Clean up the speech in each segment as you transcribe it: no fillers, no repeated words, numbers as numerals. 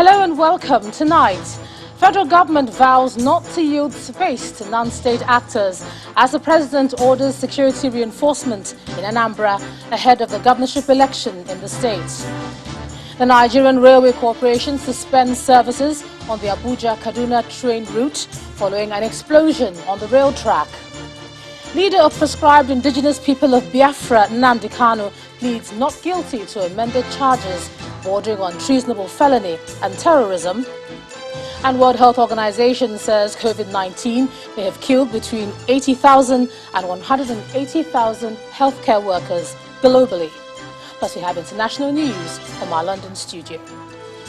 Hello and welcome. Tonight, federal government vows not to yield space to non-state actors as the president orders security reinforcement in Anambra ahead of the governorship election in the state. The Nigerian Railway Corporation suspends services on the Abuja-Kaduna train route following an explosion on the rail track. Leader of proscribed indigenous people of Biafra, Anambra pleads not guilty to amended charges bordering on treasonable felony and terrorism. And World Health Organization says COVID-19 may have killed between 80,000 and 180,000 healthcare workers globally. Plus, we have international news from our London studio.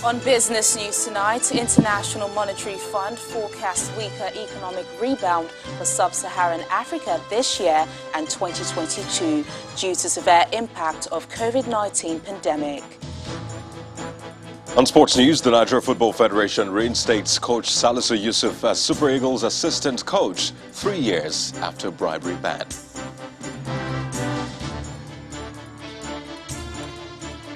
On business news tonight, International Monetary Fund forecasts weaker economic rebound for sub-Saharan Africa this year and 2022 due to severe impact of COVID-19 pandemic. On sports news, the Nigeria Football Federation reinstates coach Salisu Yusuf as Super Eagles assistant coach 3 years after bribery ban.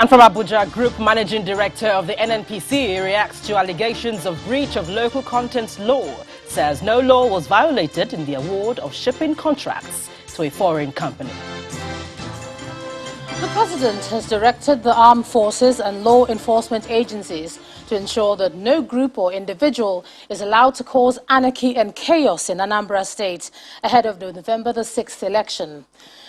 And from Abuja, Group Managing Director of the NNPC reacts to allegations of breach of local contents law, says no law was violated in the award of shipping contracts to a foreign company. The President has directed the armed forces and law enforcement agencies to ensure that no group or individual is allowed to cause anarchy and chaos in Anambra State ahead of the November the 6th election.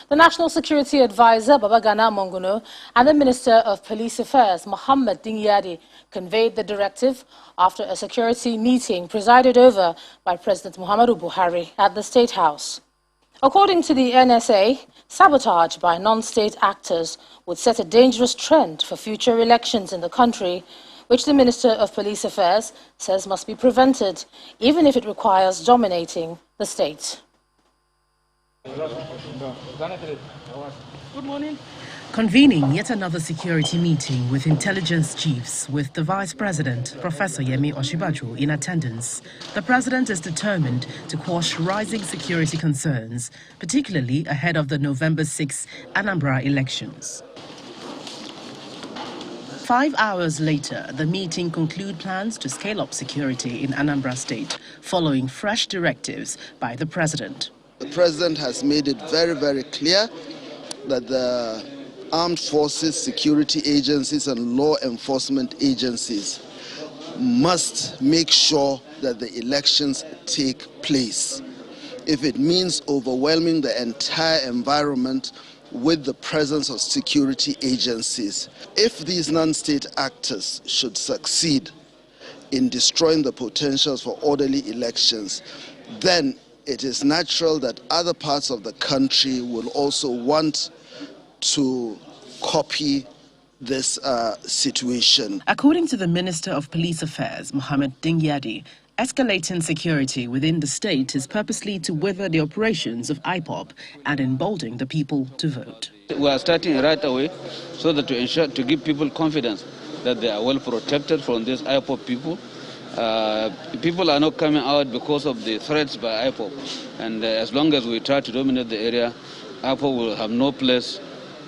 The National Security Advisor, Babagana Monguno, and the Minister of Police Affairs, Mohammed Dingyadi, conveyed the directive after a security meeting presided over by President Muhammadu Buhari at the State House. According to the NSA, sabotage by non-state actors would set a dangerous trend for future elections in the country, which the Minister of Police Affairs says must be prevented, even if it requires dominating the state. Good morning. Convening yet another security meeting with intelligence chiefs with the Vice President, Professor Yemi Osinbajo, in attendance, the President is determined to quash rising security concerns, particularly ahead of the November 6 Anambra elections. 5 hours later, the meeting concluded plans to scale up security in Anambra State, following fresh directives by the President. The President has made it very, very clear that the armed forces, security agencies and law enforcement agencies must make sure that the elections take place. If it means overwhelming the entire environment with the presence of security agencies, if these non-state actors should succeed in destroying the potentials for orderly elections, then it is natural that other parts of the country will also want to copy this situation. According to the Minister of Police Affairs, Mohammed Dingyadi, escalating security within the state is purposely to wither the operations of IPOB and embolden the people to vote. We are starting right away so that to give people confidence that they are well protected from these IPOB people. People are not coming out because of the threats by IPOB, and as long as we try to dominate the area, IPOB will have no place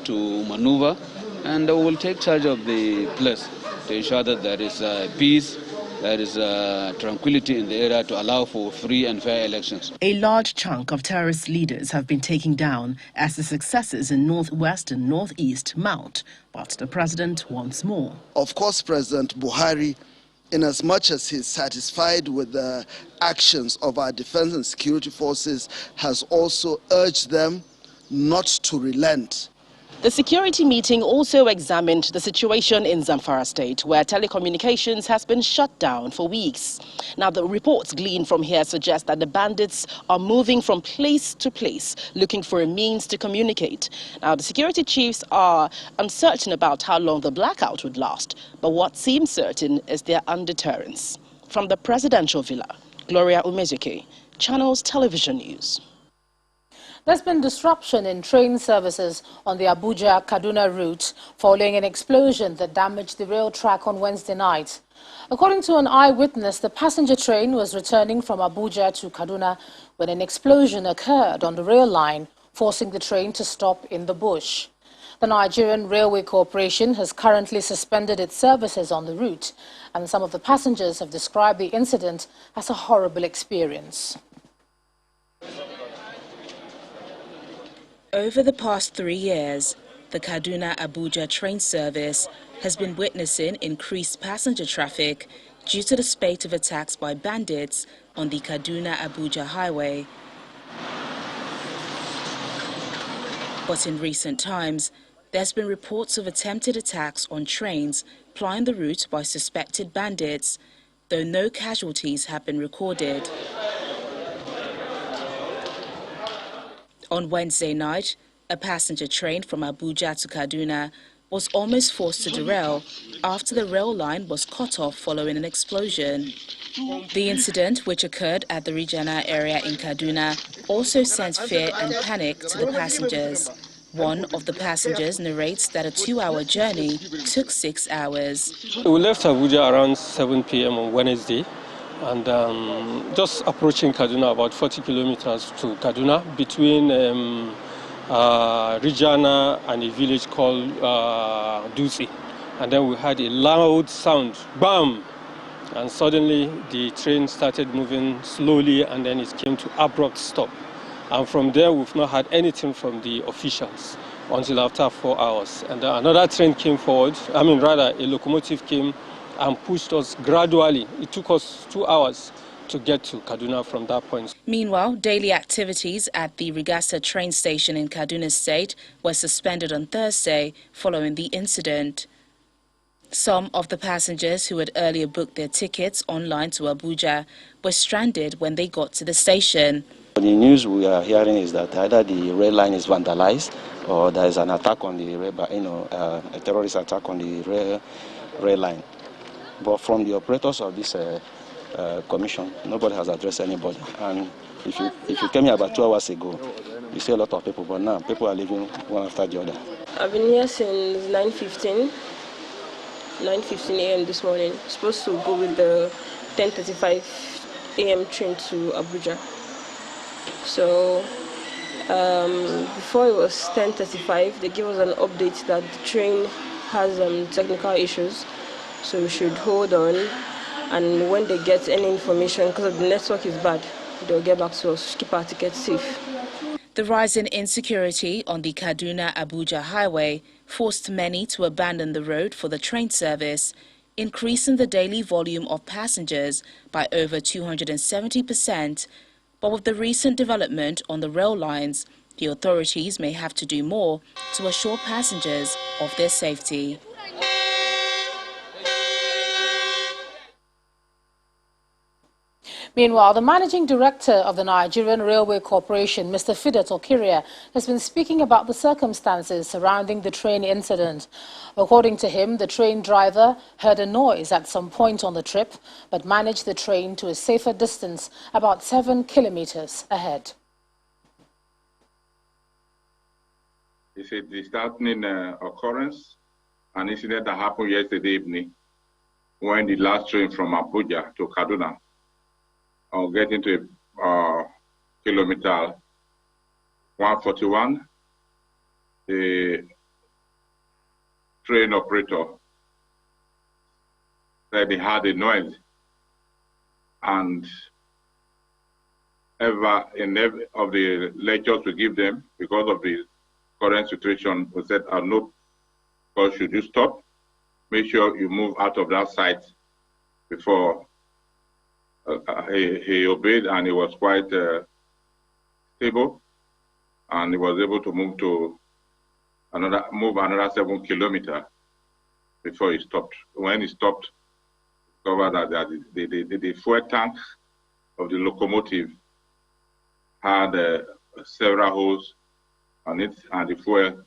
to maneuver, and we will take charge of the place to ensure that there is peace, there is tranquility in the area to allow for free and fair elections. A large chunk of terrorist leaders have been taken down as the successes in northwest and northeast mount, but the President wants more. Of course, President Buhari, in as much as he's satisfied with the actions of our defense and security forces, has also urged them not to relent. The security meeting also examined the situation in Zamfara State, where telecommunications has been shut down for weeks. Now, the reports gleaned from here suggest that the bandits are moving from place to place, looking for a means to communicate. Now, the security chiefs are uncertain about how long the blackout would last, but what seems certain is their undeterrence. From the presidential villa, Gloria Umezuke, Channels Television News. There's been disruption in train services on the Abuja-Kaduna route following an explosion that damaged the rail track on Wednesday night. According to an eyewitness, the passenger train was returning from Abuja to Kaduna when an explosion occurred on the rail line, forcing the train to stop in the bush. The Nigerian Railway Corporation has currently suspended its services on the route, and some of the passengers have described the incident as a horrible experience. Over the past 3 years, the Kaduna-Abuja train service has been witnessing increased passenger traffic due to the spate of attacks by bandits on the Kaduna-Abuja highway. But in recent times, there's been reports of attempted attacks on trains plying the route by suspected bandits, though no casualties have been recorded. On Wednesday night, a passenger train from Abuja to Kaduna was almost forced to derail after the rail line was cut off following an explosion. The incident, which occurred at the Regina area in Kaduna, also sent fear and panic to the passengers. One of the passengers narrates that a 2-hour journey took 6 hours. We left Abuja around 7 p.m. on Wednesday, and just approaching Kaduna, about 40 kilometers to Kaduna, between Regina and a village called Dutse. And then we had a loud sound, bam! And suddenly the train started moving slowly, and then it came to abrupt stop. And from there, we've not had anything from the officials until after 4 hours. And then another train came forward, a locomotive came and pushed us gradually. It took us 2 hours to get to Kaduna from that point. Meanwhile, daily activities at the Rigasa train station in Kaduna State were suspended on Thursday following the incident. Some of the passengers who had earlier booked their tickets online to Abuja were stranded when they got to the station. The news we are hearing is that either the rail line is vandalized or there is an attack on the rail, a terrorist attack on the rail line. But from the operators of this commission, nobody has addressed anybody. And if you came here about 2 hours ago, you see a lot of people, but now people are leaving one after the other. I've been here since 9:15 a.m. this morning. Supposed to go with the 10:35 a.m. train to Abuja. So before it was 10:35, they gave us an update that the train has technical issues, so we should hold on. And when they get any information, because the network is bad, they'll get back to us to keep our tickets safe. The rise in insecurity on the Kaduna-Abuja highway forced many to abandon the road for the train service, increasing the daily volume of passengers by over 270%. But with the recent development on the rail lines, the authorities may have to do more to assure passengers of their safety. Meanwhile, the managing director of the Nigerian Railway Corporation, Mr. Fidet Okiria, has been speaking about the circumstances surrounding the train incident. According to him, the train driver heard a noise at some point on the trip, but managed the train to a safer distance about 7 kilometers ahead. It's a disheartening occurrence, an incident that happened yesterday evening when the last train from Abuja to Kaduna getting to kilometer 141, the train operator said he had a noise, and every of the lectures we give them, because of the current situation, we said, no, because should you stop, make sure you move out of that site before. He obeyed, and he was quite stable, and he was able to move another 7 kilometers before he stopped. When he stopped, discovered that the fuel tank of the locomotive had several holes on it, and the fuel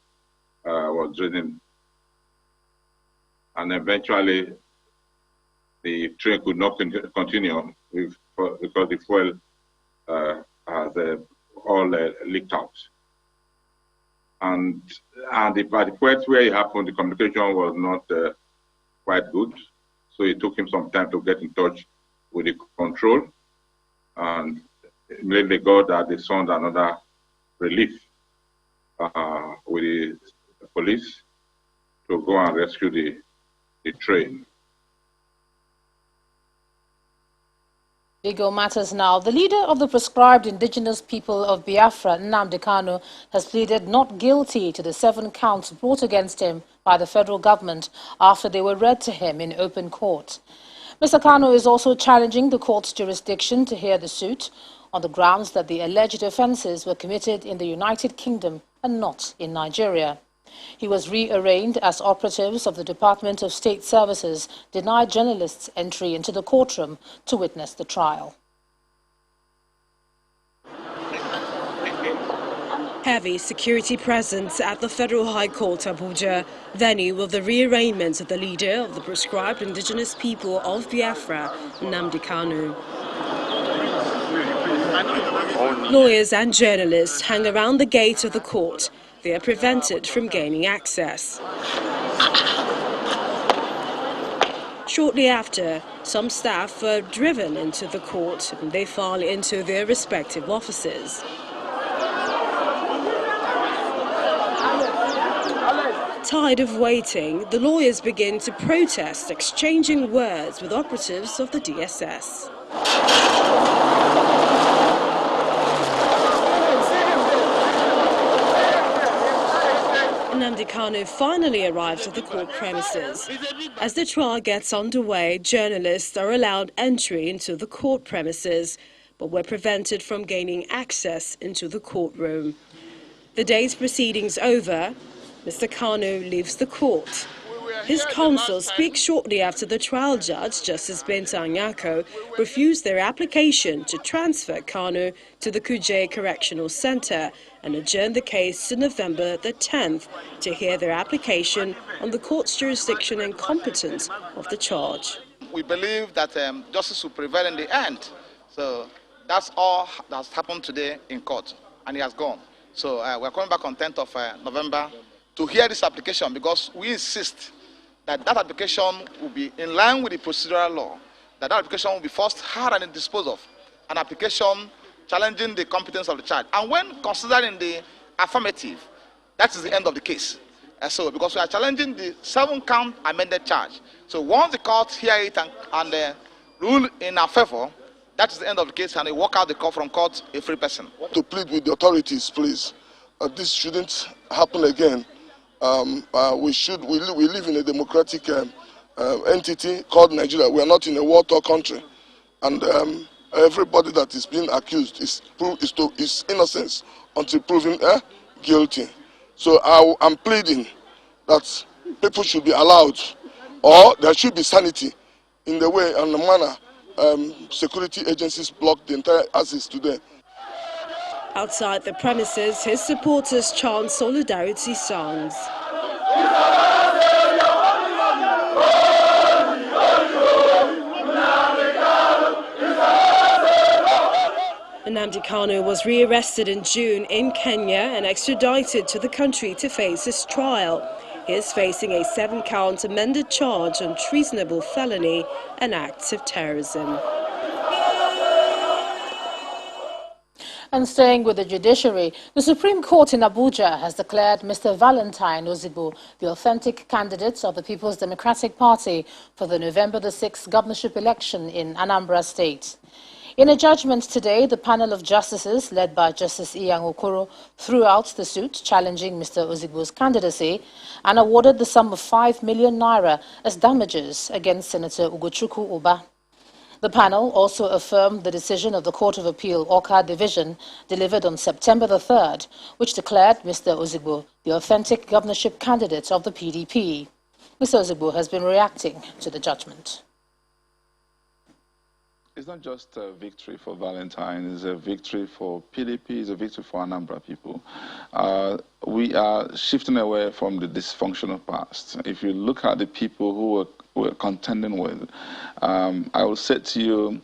was draining. And eventually, the train could not continue because the fuel has all leaked out. And at the point where it happened, the communication was not quite good. So it took him some time to get in touch with the control. And immediately got that they found another relief with the police to go and rescue the train. Legal matters now. The leader of the proscribed indigenous people of Biafra, Nnamdi Kanu, has pleaded not guilty to the 7 counts brought against him by the federal government after they were read to him in open court. Mr. Kanu is also challenging the court's jurisdiction to hear the suit on the grounds that the alleged offences were committed in the United Kingdom and not in Nigeria. He was rearranged as operatives of the Department of State Services denied journalists entry into the courtroom to witness the trial. Heavy security presence at the Federal High Court, Abuja, venue of the rearrangement of the leader of the proscribed indigenous people of Biafra, Nnamdi Kanu. Lawyers and journalists hang around the gate of the court. They are prevented from gaining access. Shortly after, some staff were driven into the court and they file into their respective offices. Tired of waiting, the lawyers begin to protest, exchanging words with operatives of the DSS. Nnamdi Kanu finally arrives at the court premises. As the trial gets underway, journalists are allowed entry into the court premises, but were prevented from gaining access into the courtroom. The day's proceedings over, Mr. Kanu leaves the court. His counsel speaks shortly after the trial judge, Justice Binta Anyako, refused their application to transfer Kanu to the Kuje Correctional Center and adjourned the case to November the 10th to hear their application on the court's jurisdiction and competence of the charge. We believe that justice will prevail in the end. So that's all that's happened today in court, and he has gone. So we're coming back on 10th of November to hear this application because we insist that that application will be in line with the procedural law, that application will be first heard and disposed of, an application challenging the competence of the charge. And when considering the affirmative, that is the end of the case. So because we are challenging the 7-count amended charge. So once the court hear it and rule in our favor, that is the end of the case, and they walk out the court from court a free person. To plead with the authorities, please. This shouldn't happen again. We live in a democratic entity called Nigeria. We are not in a war-torn country, and everybody that is being accused is innocent until proven guilty. So I'm pleading that people should be allowed, or there should be sanity in the way and the manner security agencies block the entire access today. Outside the premises, his supporters chant solidarity songs. Nnamdi Kanu was rearrested in June in Kenya and extradited to the country to face his trial. He is facing a 7-count amended charge on treasonable felony and acts of terrorism. And staying with the judiciary, the Supreme Court in Abuja has declared Mr. Valentine Ozigbo the authentic candidate of the People's Democratic Party for the November the 6th governorship election in Anambra State. In a judgment today, the panel of justices, led by Justice Iyan Okoro, threw out the suit challenging Mr. Ozigbo's candidacy and awarded the sum of 5 million naira as damages against Senator Ugochukwu Uba. The panel also affirmed the decision of the Court of Appeal, Awka Division, delivered on September the 3rd, which declared Mr. Ozigbo the authentic governorship candidate of the PDP. Mr. Ozigbo has been reacting to the judgment. It's not just a victory for Valentine, it's a victory for PDP, it's a victory for Anambra people. We are shifting away from the dysfunctional past. If you look at the people who we're contending with, I will say to you,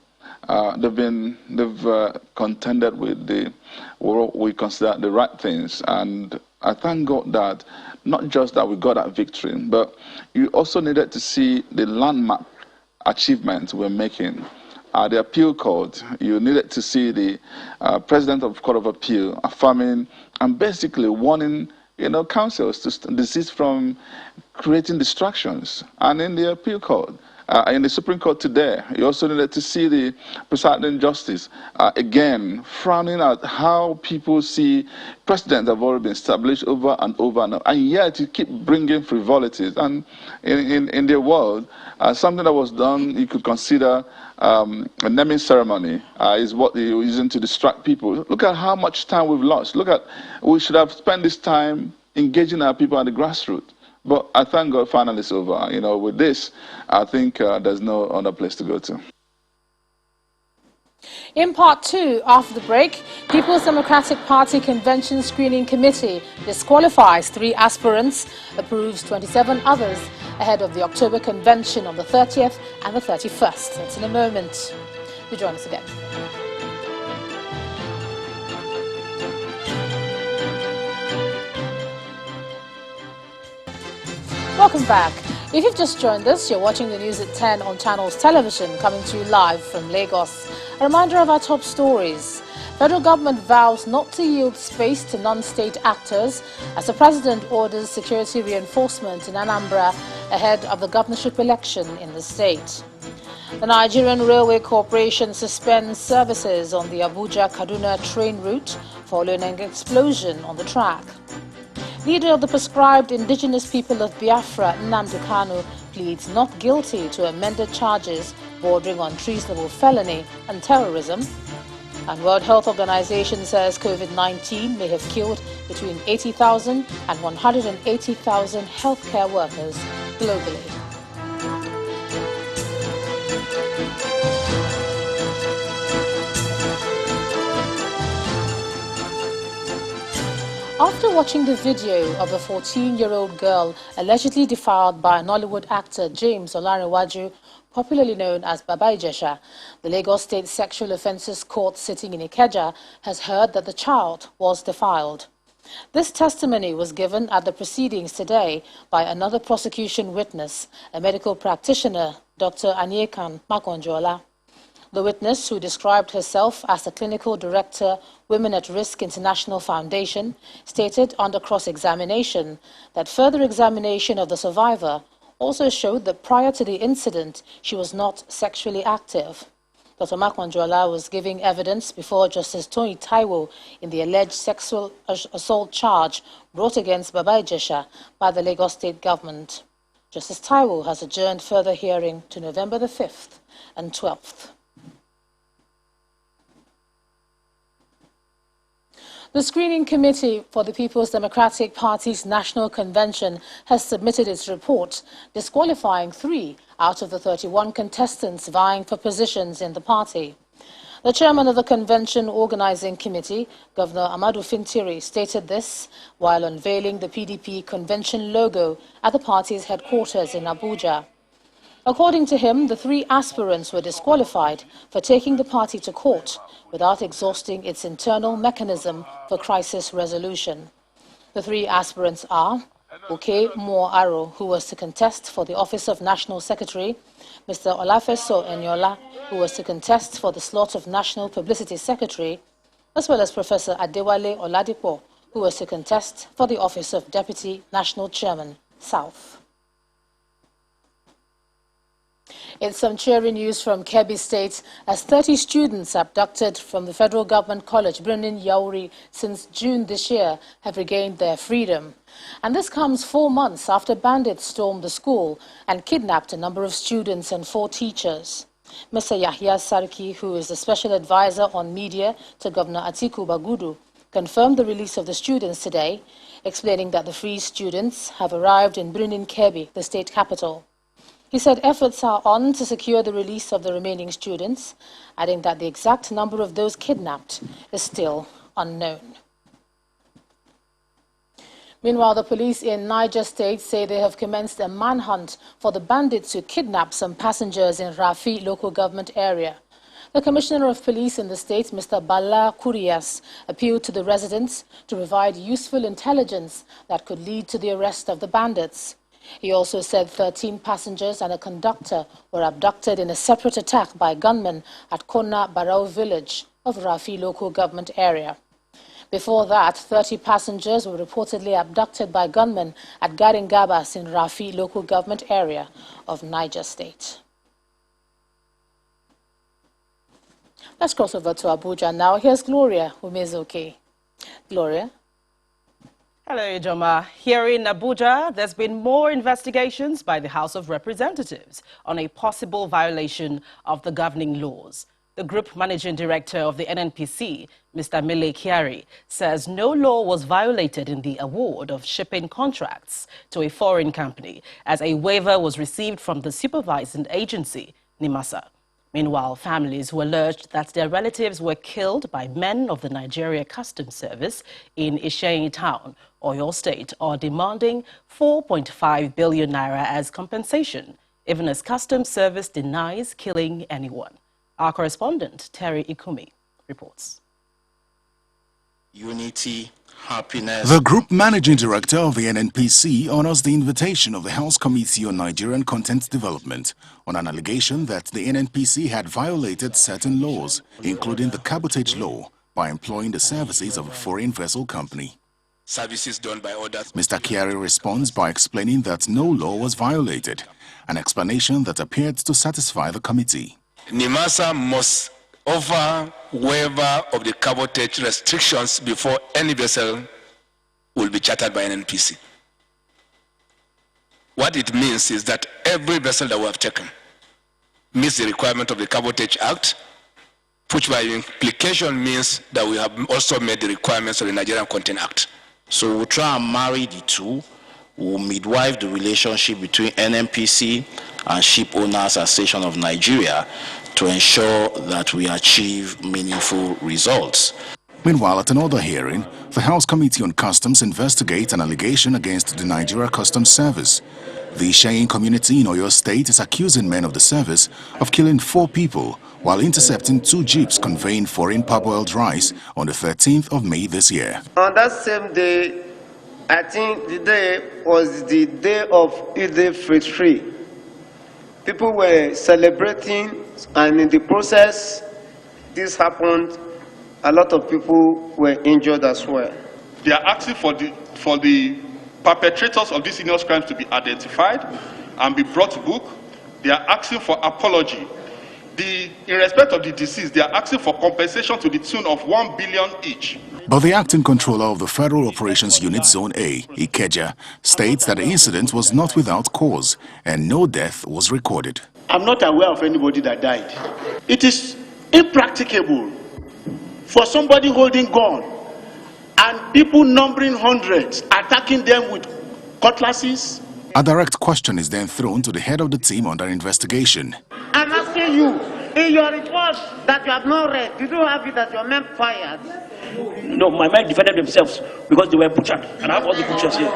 they've contended with what we consider the right things, and I thank God that not just that we got that victory, but you also needed to see the landmark achievements we're making. The appeal court, you needed to see the president of the Court of Appeal affirming and basically warning counsels to desist from creating distractions. And in the appeal court, in the Supreme Court today, you also needed to see the presiding justice again frowning at how people see precedents have already been established over and over and yet you keep bringing frivolities. And in their world, something that was done, you could consider a naming ceremony is what they're using to distract people. Look at how much time we've lost. We should have spent this time engaging our people at the grassroots. But I thank God finally it's over. With this, I think there's no other place to go to. In part 2, after the break, People's Democratic Party Convention Screening Committee disqualifies 3 aspirants, approves 27 others ahead of the October convention on the 30th and the 31st. That's in a moment. Do join us again. Welcome back. If you've just joined us, you're watching the news at 10 on Channels Television, coming to you live from Lagos. A reminder of our top stories. Federal government vows not to yield space to non-state actors as the president orders security reinforcement in Anambra ahead of the governorship election in the state. The Nigerian Railway Corporation suspends services on the Abuja-Kaduna train route following an explosion on the track. Leader of the proscribed indigenous people of Biafra, Anambra, pleads not guilty to amended charges bordering on treasonable felony and terrorism. And World Health Organization says COVID-19 may have killed between 80,000 and 180,000 healthcare workers globally. After watching the video of a 14-year-old girl allegedly defiled by Nollywood actor James Olarinwaju, popularly known as Baba Ijesha, the Lagos State Sexual Offences Court sitting in Ikeja has heard that the child was defiled. This testimony was given at the proceedings today by another prosecution witness, a medical practitioner, Dr. Anyekan Makonjola. The witness, who described herself as the clinical director, Women at Risk International Foundation, stated under cross-examination that further examination of the survivor also showed that prior to the incident, she was not sexually active. Dr. Makonjola was giving evidence before Justice Tony Taiwo in the alleged sexual assault charge brought against Baba Ijesha by the Lagos State government. Justice Taiwo has adjourned further hearing to November the 5th and 12th. The Screening Committee for the People's Democratic Party's National Convention has submitted its report, disqualifying 3 out of the 31 contestants vying for positions in the party. The chairman of the Convention Organizing Committee, Governor Amadu Fintiri, stated this while unveiling the PDP convention logo at the party's headquarters in Abuja. According to him, the 3 aspirants were disqualified for taking the party to court without exhausting its internal mechanism for crisis resolution. The 3 aspirants are Oke Moaro, who was to contest for the office of National Secretary, Mr. Olafeso Eniola, who was to contest for the slot of National Publicity Secretary, as well as Professor Adewale Oladipo, who was to contest for the office of Deputy National Chairman, South. In some cheering news from Kebbi State, as 30 students abducted from the Federal Government College, Birnin Yauri, since June this year have regained their freedom. And this comes 4 months after bandits stormed the school and kidnapped a number of students and 4 teachers. Mr. Yahya Sarki, who is the special advisor on media to Governor Atiku Bagudu, confirmed the release of the students today, explaining that the free students have arrived in Birnin Kebbi, the state capital. He said efforts are on to secure the release of the remaining students, adding that the exact number of those kidnapped is still unknown. Meanwhile, the police in Niger State say they have commenced a manhunt for the bandits who kidnapped some passengers in Rafi local government area. The Commissioner of Police in the state, Mr. Bala Kurias, appealed to the residents to provide useful intelligence that could lead to the arrest of the bandits. He also said 13 passengers and a conductor were abducted in a separate attack by gunmen at Kona Barao village of Rafi local government area. Before that, 30 passengers were reportedly abducted by gunmen at Garin Gabas in Rafi local government area of Niger State. Let's cross over to Abuja now. Here's Gloria Umezoke. Gloria. Hello, Ijoma. Here in Abuja, there's been more investigations by the House of Representatives on a possible violation of the governing laws. The Group Managing Director of the NNPC, Mr. Mele Kyari, says no law was violated in the award of shipping contracts to a foreign company, as a waiver was received from the supervising agency, NIMASA. Meanwhile, families who alleged that their relatives were killed by men of the Nigeria Customs Service in Isheyin Town, Oyo State, are demanding 4.5 billion naira as compensation, even as Customs Service denies killing anyone. Our correspondent, Terry Ikumi, reports. Unity, happiness. The Group Managing Director of the NNPC honors the invitation of the House Committee on Nigerian Content Development on an allegation that the NNPC had violated certain laws, including the cabotage law, by employing the services of a foreign vessel company. Services done by others. Mr. Kyari responds by explaining that no law was violated, an explanation that appeared to satisfy the committee. NIMASA must offer waiver of the cabotage restrictions before any vessel will be chartered by NNPC. What it means is that every vessel that we have taken meets the requirement of the Cabotage Act, which by implication means that we have also met the requirements of the Nigerian Content Act. So we'll try and marry the two. We'll midwife the relationship between NNPC and Ship Owners Association of Nigeria to ensure that we achieve meaningful results. Meanwhile, at another hearing, the House Committee on Customs investigates an allegation against the Nigeria Customs Service. The Isheyin community in Oyo State is accusing men of the service of killing 4 people while intercepting 2 jeeps conveying foreign parboiled rice on the 13th of May this year. On that same day, I think the day was the day of Eid al-Fitr. People were celebrating, and in the process, this happened. A lot of people were injured as well. They are asking for the perpetrators of these heinous crimes to be identified and be brought to book. They are asking for apology. In respect of the deceased, they are asking for compensation to the tune of 1 billion each. But the acting controller of the Federal Operations Unit Zone A, Ikeja, states that the incident was not without cause and no death was recorded. I'm not aware of anybody that died. It is impracticable for somebody holding gun and people numbering hundreds attacking them with cutlasses. A direct question is then thrown to the head of the team under investigation. I'm asking you, in your report that you have not read, did you have it that your men fired? No, my men defended themselves because they were butchered, and I have all the butchers here.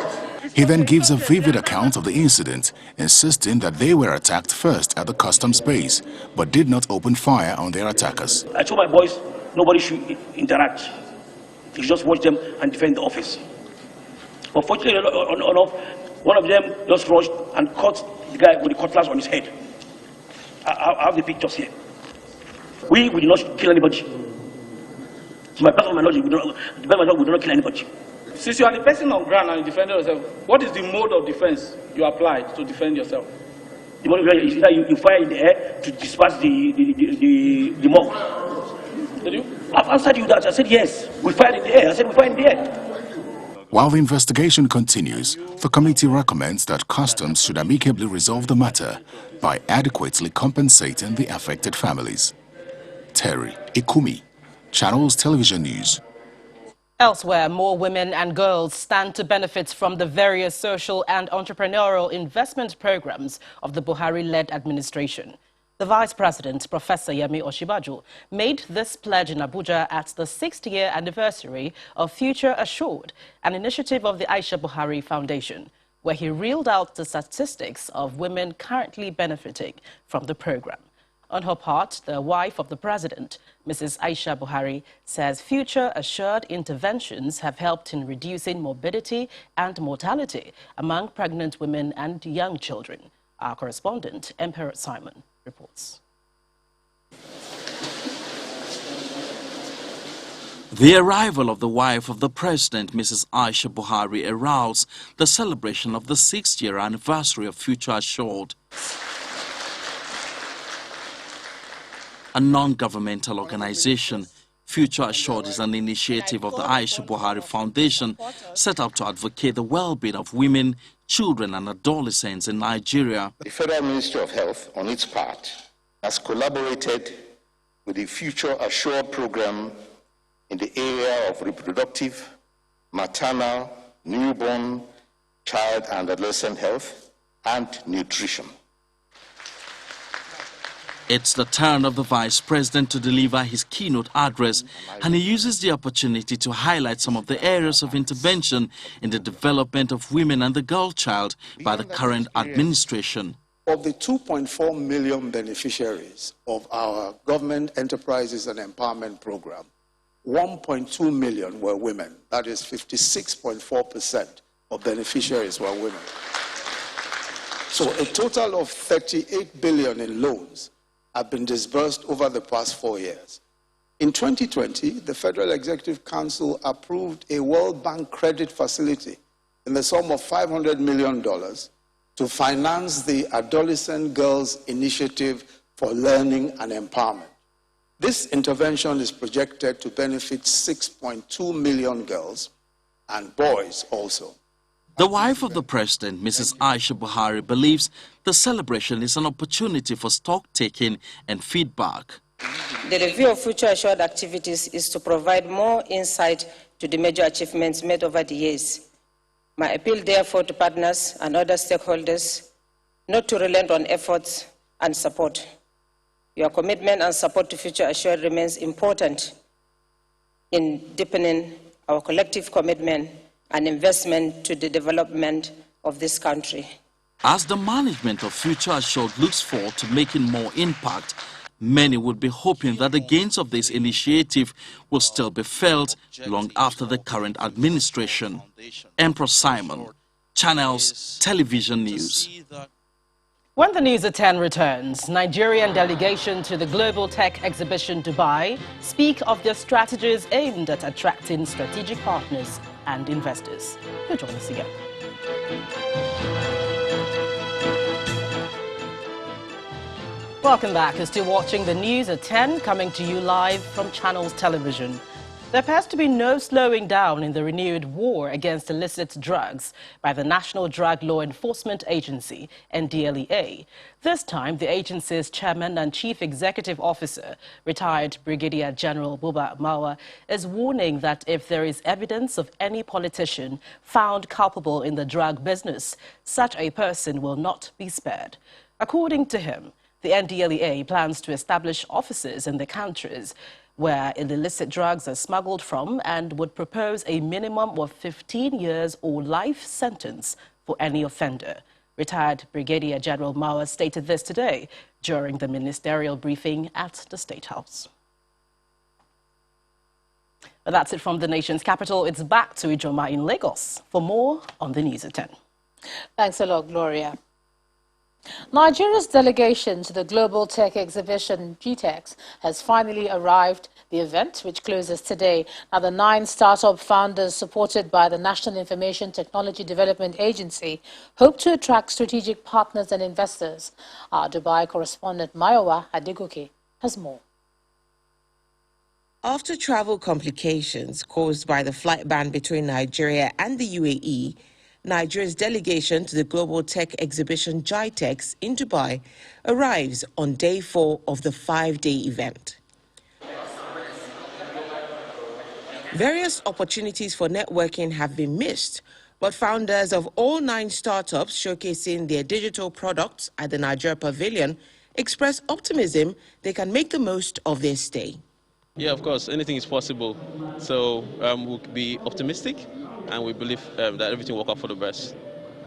He then gives a vivid account of the incident, insisting that they were attacked first at the customs base, but did not open fire on their attackers. I told my boys, nobody should interact. You should just watch them and defend the office. But fortunately enough, one of them just rushed and cut the guy with the cutlass on his head. I have the pictures here. We did not kill anybody. To my personal knowledge, we do not kill anybody. Since you are the person on ground and you defend yourself, what is the mode of defense you applied to defend yourself? The mode of defense is that you fire in the air to disperse the mob. Did you? I've answered you that. I said yes. We fired in the air. I said we fired in the air. While the investigation continues, the committee recommends that customs should amicably resolve the matter by adequately compensating the affected families. Terry Ikumi, Channels Television News. Elsewhere, more women and girls stand to benefit from the various social and entrepreneurial investment programs of the Buhari-led administration. The Vice President, Professor Yemi Osinbajo, made this pledge in Abuja at the 6th year anniversary of Future Assured, an initiative of the Aisha Buhari Foundation, where he reeled out the statistics of women currently benefiting from the program. On her part, the wife of the president, Mrs. Aisha Buhari, says Future Assured interventions have helped in reducing morbidity and mortality among pregnant women and young children. Our correspondent, Emperor Simon, reports. The arrival of the wife of the president, Mrs. Aisha Buhari, heralds the celebration of the 6th-year anniversary of Future Assured, a non-governmental organization. Future Assured is an initiative of the Aisha Buhari Foundation set up to advocate the well-being of women, children and adolescents in Nigeria. The Federal Ministry of Health, on its part, has collaborated with the Future Assured program in the area of reproductive, maternal, newborn, child and adolescent health and nutrition. It's the turn of the Vice President to deliver his keynote address, and he uses the opportunity to highlight some of the areas of intervention in the development of women and the girl child by the current administration. Of the 2.4 million beneficiaries of our government enterprises and empowerment program, 1.2 million were women. That is 56.4% of beneficiaries were women. So a total of 38 billion in loans have been disbursed over the past 4 years. In 2020, the Federal Executive Council approved a World Bank credit facility in the sum of $500 million to finance the Adolescent Girls Initiative for Learning and Empowerment. This intervention is projected to benefit 6.2 million girls and boys also. The wife of the president, Mrs. Aisha Buhari, believes the celebration is an opportunity for stock-taking and feedback. The review of Future Assured activities is to provide more insight to the major achievements made over the years. My appeal, therefore, to partners and other stakeholders not to relent on efforts and support. Your commitment and support to Future Assured remains important in deepening our collective commitment and investment to the development of this country. As the management of Future Assured looks forward to making more impact, many would be hoping that the gains of this initiative will still be felt long after the current administration. Empress Simon, Channels Television News. When the News at 10 returns, Nigerian delegation to the Global Tech Exhibition Dubai speak of their strategies aimed at attracting strategic partners and investors. You'll join us again. Welcome back. You're still watching the News at 10, coming to you live from Channels Television. There appears to be no slowing down in the renewed war against illicit drugs by the National Drug Law Enforcement Agency, NDLEA. This time, the agency's chairman and chief executive officer, retired Brigadier General Buba Mawa, is warning that if there is evidence of any politician found culpable in the drug business, such a person will not be spared. According to him, the NDLEA plans to establish offices in the countries where illicit drugs are smuggled from and would propose a minimum of 15 years or life sentence for any offender. Retired Brigadier General Mawa stated this today during the ministerial briefing at the State House. Well, that's it from the nation's capital. It's back to Ijoma in Lagos for more on the News at 10. Thanks a lot, Gloria. Nigeria's delegation to the Global Tech Exhibition, GTEX, has finally arrived. The event, which closes today. Now, the 9 startup founders, supported by the National Information Technology Development Agency, hope to attract strategic partners and investors. Our Dubai correspondent Mayowa Adegoke has more. After travel complications caused by the flight ban between Nigeria and the UAE, Nigeria's delegation to the Global Tech Exhibition GITEX in Dubai arrives on day 4 of the 5-day event. Various opportunities for networking have been missed, but founders of all 9 startups showcasing their digital products at the Nigeria Pavilion express optimism they can make the most of their stay. Yeah, of course, anything is possible. So we'll be optimistic and we believe that everything will work out for the best.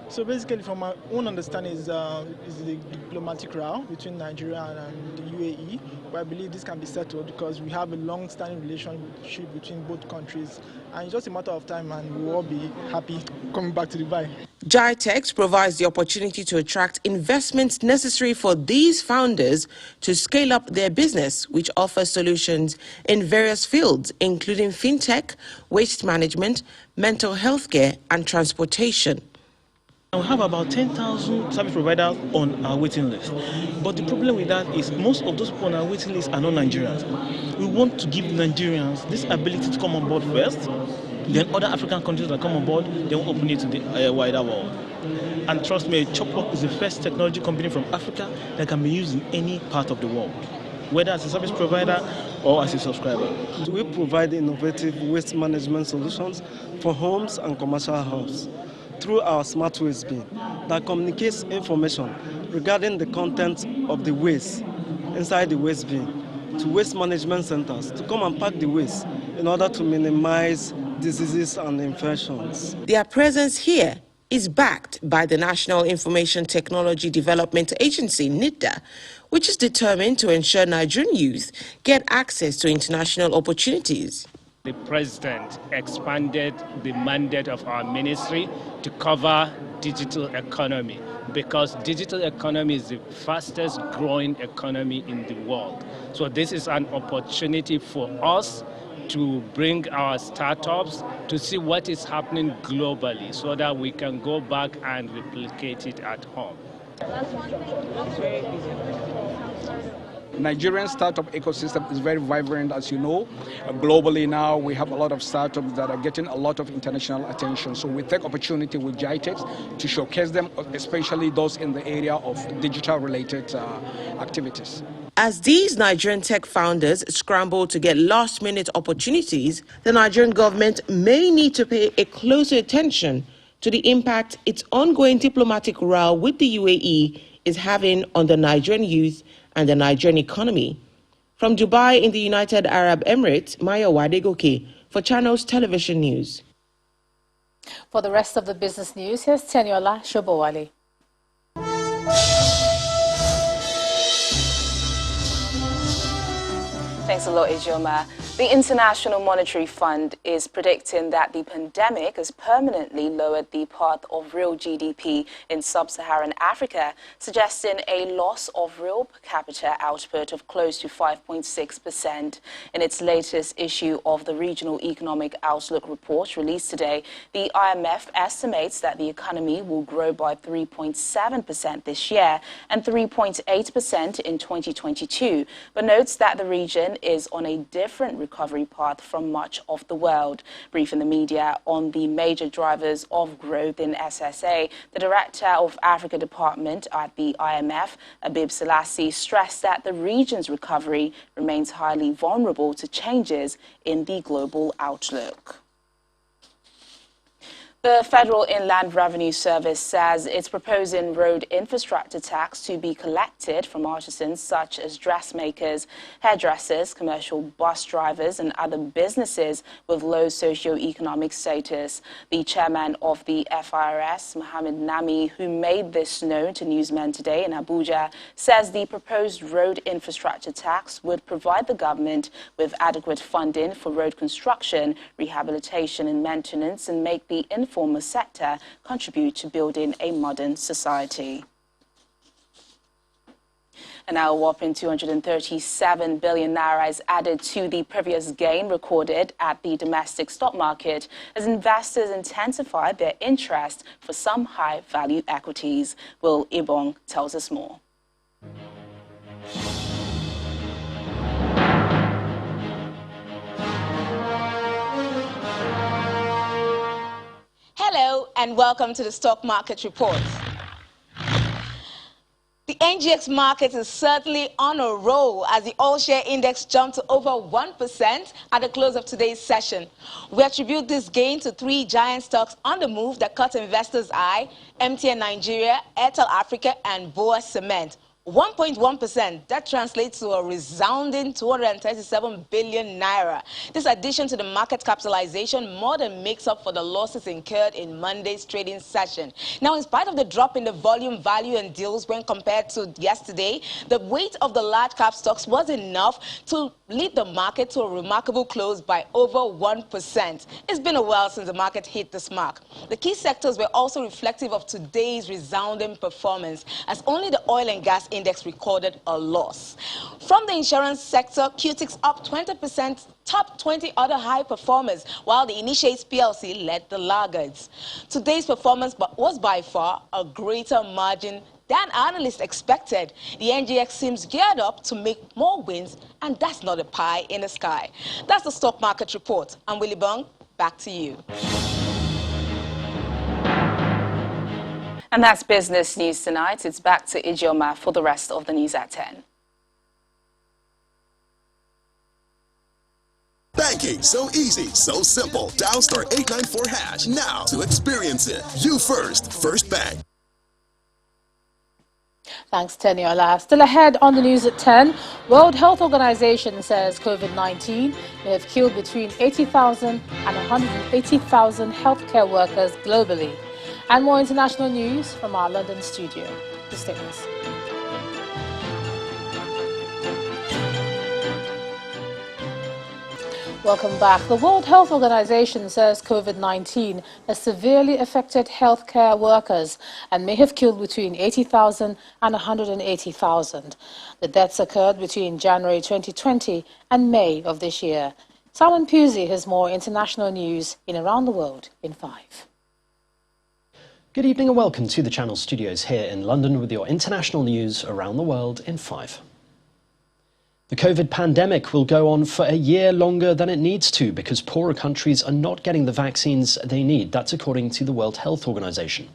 So basically, from my own understanding, is the diplomatic route between Nigeria and the UAE. but I believe this can be settled because we have a long-standing relationship between both countries, and it's just a matter of time and we'll all be happy coming back to Dubai. GITEX provides the opportunity to attract investments necessary for these founders to scale up their business, which offers solutions in various fields, including fintech, waste management, mental health care, and transportation. We have about 10,000 service providers on our waiting list. But the problem with that is most of those people on our waiting list are not Nigerians. We want to give Nigerians this ability to come on board first, then other African countries that come on board, then we'll open it to the wider world. And trust me, Chopwork is the first technology company from Africa that can be used in any part of the world, whether as a service provider or as a subscriber. We provide innovative waste management solutions for homes and commercial hubs through our smart waste bin that communicates information regarding the content of the waste inside the waste bin to waste management centers to come and pack the waste in order to minimize diseases and infections. Their presence here is backed by the National Information Technology Development Agency, NIDA, which is determined to ensure Nigerian youth get access to international opportunities. The President expanded the mandate of our ministry to cover digital economy because digital economy is the fastest growing economy in the world. So this is an opportunity for us to bring our startups to see what is happening globally so that we can go back and replicate it at home. Nigerian startup ecosystem is very vibrant, as you know. Globally now, we have a lot of startups that are getting a lot of international attention. So we take opportunity with GITEX to showcase them, especially those in the area of digital-related activities. As these Nigerian tech founders scramble to get last-minute opportunities, the Nigerian government may need to pay a closer attention to the impact its ongoing diplomatic row with the UAE is having on the Nigerian youth and the Nigerian economy. From Dubai in the United Arab Emirates, Maya Wadegoke for Channels Television News. For the rest of the business news, here's Teniola Shobowale. Thanks a lot, Ijoma. The International Monetary Fund is predicting that the pandemic has permanently lowered the path of real GDP in sub-Saharan Africa, suggesting a loss of real per capita output of close to 5.6%. In its latest issue of the Regional Economic Outlook report released today, the IMF estimates that the economy will grow by 3.7% this year and 3.8% in 2022, but notes that the region is on a different recovery path from much of the world. Briefing the media on the major drivers of growth in SSA, the Director of Africa Department at the IMF, Abib Selassie, stressed that the region's recovery remains highly vulnerable to changes in the global outlook. The Federal Inland Revenue Service says it's proposing road infrastructure tax to be collected from artisans such as dressmakers, hairdressers, commercial bus drivers and other businesses with low socio-economic status. The chairman of the FIRS, Mohamed Nami, who made this known to newsmen today in Abuja, says the proposed road infrastructure tax would provide the government with adequate funding for road construction, rehabilitation and maintenance and make the informal sector contribute to building a modern society. And now a whopping 237 billion naira is added to the previous gain recorded at the domestic stock market as investors intensify their interest for some high-value equities. Will Ibong tells us more. Hello and welcome to the Stock Market Report. The NGX market is certainly on a roll as the all-share index jumped to over 1% at the close of today's session. We attribute this gain to three giant stocks on the move that caught investors' eye: MTN Nigeria, Airtel Africa and Boa Cement. 1.1%, that translates to a resounding 237 billion naira. This addition to the market capitalization more than makes up for the losses incurred in Monday's trading session. Now, in spite of the drop in the volume, value and deals when compared to yesterday, the weight of the large cap stocks was enough to lead the market to a remarkable close by over 1%. It's been a while since the market hit this mark. The key sectors were also reflective of today's resounding performance, as only the oil and gas index recorded a loss. From the insurance sector, QTIX up 20%, top 20 other high performers, while the Initiates PLC led the laggards. Today's performance was by far a greater margin than analysts expected. The NGX seems geared up to make more wins, and that's not a pie in the sky. That's the stock market report. I'm Willie Bung. Back to you. And that's business news tonight. It's back to Ijeoma for the rest of the news at 10. Banking, so easy, so simple. Dial *894# now to experience it. You first bank. Thanks, Teniola. Still ahead on the news at 10, World Health Organization says COVID-19 may have killed between 80,000 and 180,000 healthcare workers globally. And more international news from our London studio. The statements. Welcome back. The World Health Organization says COVID-19 has severely affected healthcare workers and may have killed between 80,000 and 180,000. The deaths occurred between January 2020 and May of this year. Simon Pusey has more international news in Around the World in 5. Good evening and welcome to the Channel Studios here in London with your international news around the world in 5. The COVID pandemic will go on for a year longer than it needs to because poorer countries are not getting the vaccines they need. That's according to the World Health Organization.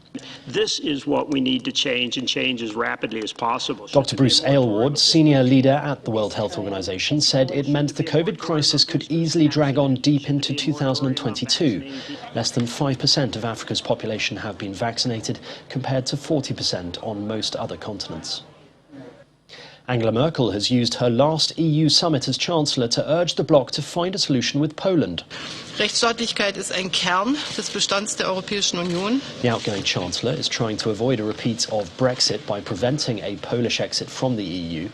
This is what we need to change, and change as rapidly as possible. Dr. Bruce Aylward, senior leader at the World Health Organization, said it meant the COVID crisis could easily drag on deep into 2022. Less than 5% of Africa's population have been vaccinated, compared to 40% on most other continents. Angela Merkel has used her last EU summit as Chancellor to urge the bloc to find a solution with Poland. Rechtsstaatlichkeit ist ein Kern des Bestands der Europäischen Union. The outgoing Chancellor is trying to avoid a repeat of Brexit by preventing a Polish exit from the EU.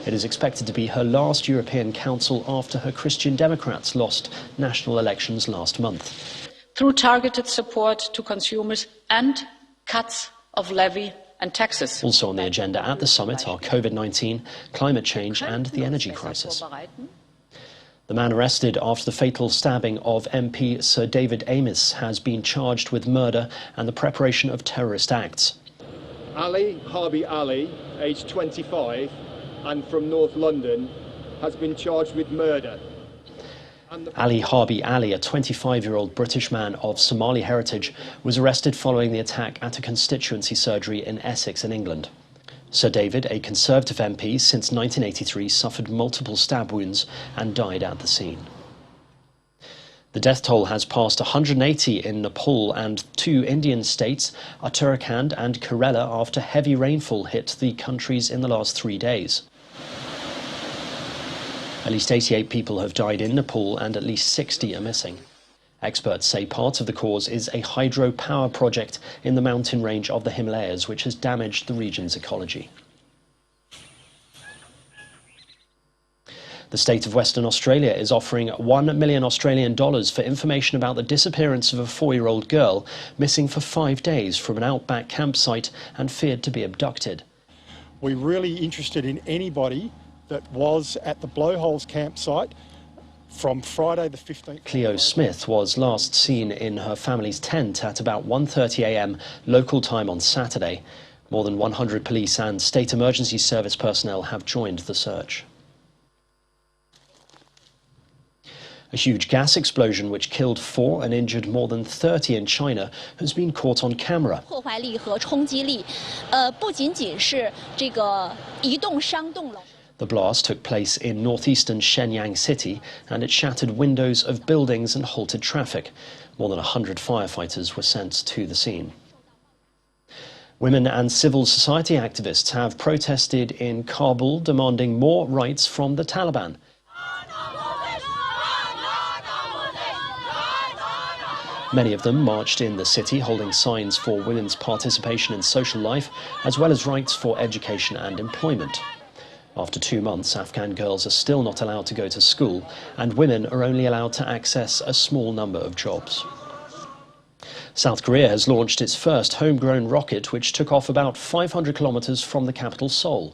It is expected to be her last European Council after her Christian Democrats lost national elections last month. Through targeted support to consumers and cuts of levy and taxes. Also on the agenda at the summit are COVID-19, climate change and the energy crisis. The man arrested after the fatal stabbing of MP Sir David Amess has been charged with murder and the preparation of terrorist acts. Ali Harbi Ali, aged 25 and from North London, has been charged with murder. Ali Harbi Ali, a 25-year-old British man of Somali heritage, was arrested following the attack at a constituency surgery in Essex in England. Sir David, a Conservative MP since 1983, suffered multiple stab wounds and died at the scene. The death toll has passed 180 in Nepal and 2 Indian states, Uttarakhand and Kerala, after heavy rainfall hit the countries in the last 3 days. At least 88 people have died in Nepal and at least 60 are missing. Experts say part of the cause is a hydropower project in the mountain range of the Himalayas, which has damaged the region's ecology. The state of Western Australia is offering $1 million Australian for information about the disappearance of a 4-year-old girl missing for 5 days from an outback campsite and feared to be abducted. We're really interested in anybody that was at the Blowholes campsite from Friday the 15th. Cleo Smith was last seen in her family's tent at about 1:30 a.m. local time on Saturday. More than 100 police and state emergency service personnel have joined the search. A huge gas explosion which killed 4 and injured more than 30 in China has been caught on camera. The blast took place in northeastern Shenyang City and it shattered windows of buildings and halted traffic. More than 100 firefighters were sent to the scene. Women and civil society activists have protested in Kabul demanding more rights from the Taliban. Many of them marched in the city holding signs for women's participation in social life, as well as rights for education and employment. After 2 months, Afghan girls are still not allowed to go to school, and women are only allowed to access a small number of jobs. South Korea has launched its first homegrown rocket, which took off about 500 kilometers from the capital, Seoul.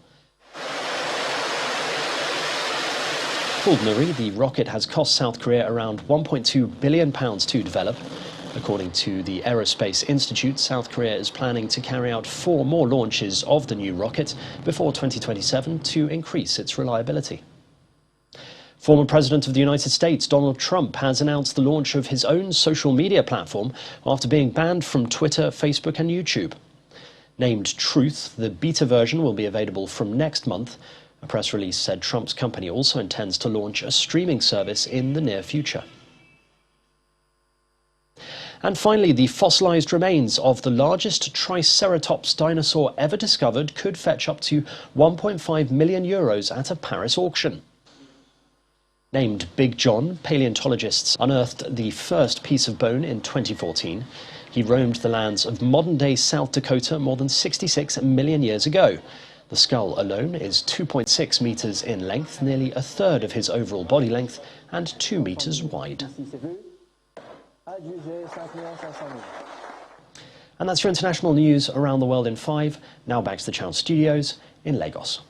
Called Nuri, the rocket has cost South Korea around £1.2 billion to develop. According to the Aerospace Institute, South Korea is planning to carry out 4 more launches of the new rocket before 2027 to increase its reliability. Former President of the United States, Donald Trump, has announced the launch of his own social media platform after being banned from Twitter, Facebook and YouTube. Named Truth, the beta version will be available from next month. A press release said Trump's company also intends to launch a streaming service in the near future. And finally, the fossilized remains of the largest Triceratops dinosaur ever discovered could fetch up to €1.5 million at a Paris auction. Named Big John, paleontologists unearthed the first piece of bone in 2014. He roamed the lands of modern-day South Dakota more than 66 million years ago. The skull alone is 2.6 meters in length, nearly a third of his overall body length, and 2 meters wide. And that's your international news around the world in 5. Now back to the Channel Studios in Lagos.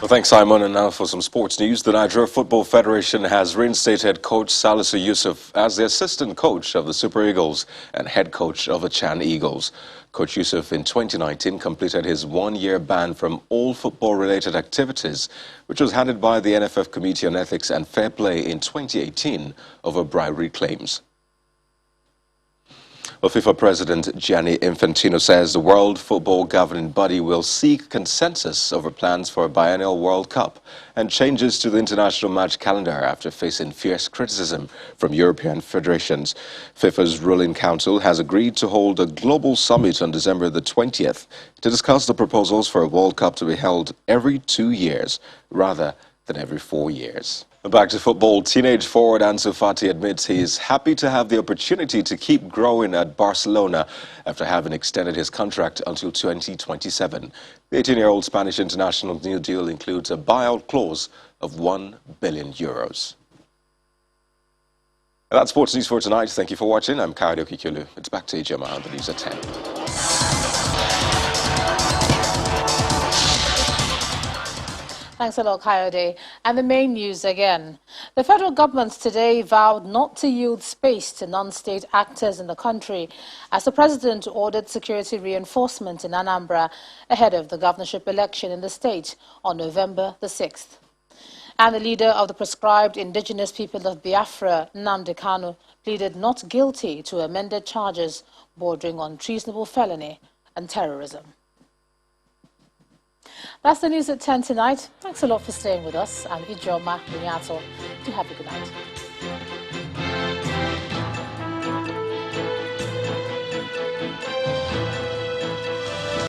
Well, thanks, Simon. And now for some sports news. The Nigeria Football Federation has reinstated coach Salisu Yusuf as the assistant coach of the Super Eagles and head coach of the Chan Eagles. Coach Yusuf in 2019 completed his 1-year ban from all football-related activities, which was handed by the NFF Committee on Ethics and Fair Play in 2018 over bribery claims. Well, FIFA President Gianni Infantino says the World Football Governing Body will seek consensus over plans for a biennial World Cup and changes to the international match calendar after facing fierce criticism from European federations. FIFA's ruling council has agreed to hold a global summit on December the 20th to discuss the proposals for a World Cup to be held every 2 years rather than every 4 years. Back to football. Teenage forward Ansu Fati admits he is happy to have the opportunity to keep growing at Barcelona after having extended his contract until 2027. The 18-year-old Spanish international new deal includes a buyout clause of €1 billion. And that's sports news for tonight. Thank you for watching. I'm Kayode Okikulu. It's back to Ijoma on the news at 10. Thanks a lot, Kayode. And the main news again. The federal government today vowed not to yield space to non-state actors in the country as the president ordered security reinforcement in Anambra ahead of the governorship election in the state on November the 6th. And the leader of the proscribed indigenous people of Biafra, Nnamdi Kanu, pleaded not guilty to amended charges bordering on treasonable felony and terrorism. That's the news at 10 tonight. Thanks a lot for staying with us. I'm Ijoma Bunyato. Do have a good night.